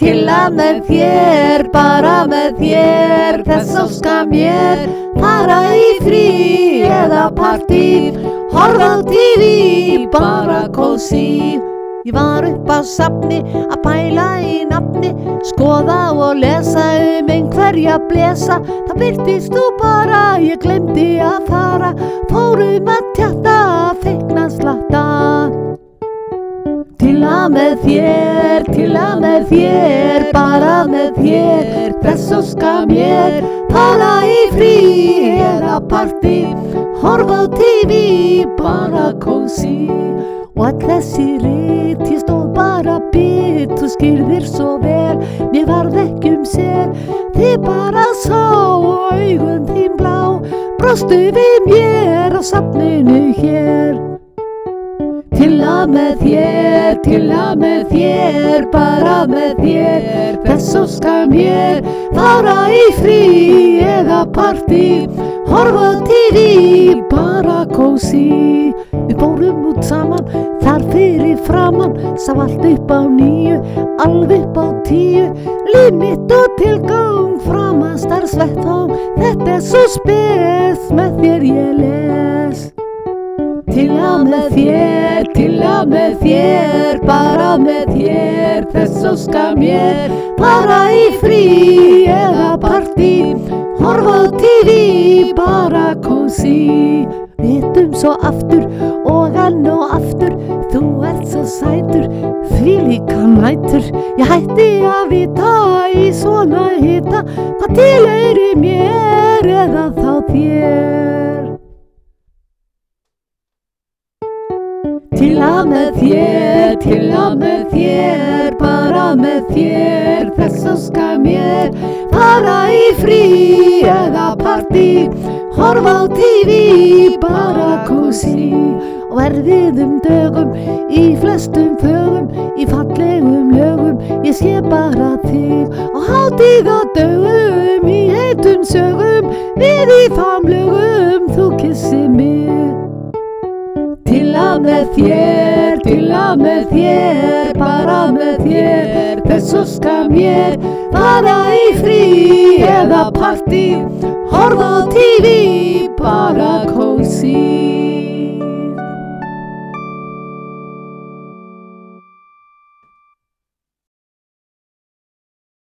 til að með þér, bara með þér, þess óska mér, fara í frí eða partí, horfa á TV, bara kósí. Ég var upp á safni að pæla í nafni, skoða og lesa einhverja blesa. Það birtist þú bara, ég glemdi að fara, fórum að tjatta, feikna slatta. Til að með þér, bara með þér, þess óska mér, fara í frí eða partí, horfa á TV, bara kósí. Og all þessi rit, ég stóð bara bit, þú skýrðir svo vel, mér varð ekki sel. Þið bara sá og augun þín blá, brostu við mér á safninu hér. Til að með þér, bara með þér, þess óska mér, fara í frí eða partí, horfa á TV, bara kósí. Við fórum út saman, þar fyrir framan, sá allt upp á 9, alveg upp á 10, líf mitt og tilgang, framastar svettfang, þetta svo spes, með þér ég les. Til að með þér, bara með þér, þess óska mér, fara í frí eða partí, horfa á TV, bara kósí. Vitum svo aftur og enn og aftur, þú ert svo sætur, þvílíka nætur. Ég hætti að vita í svona hita, hvað tilheyrir mér eða þá þér. Til að með þér, bara með þér, þess óska mér, fara í frí eða partí, horfa á TV, bara kósí. Og erfiðum dögum, í flestum fögum, í fallegum lögum, ég sé bara þig. Á hátíðadögum, í heitum sögum, við í famlögum, þú kyssi mig. Til að með þér, bara með þér, þess óska mér, fara í frí eða partí, horfa á TV, bara kósí.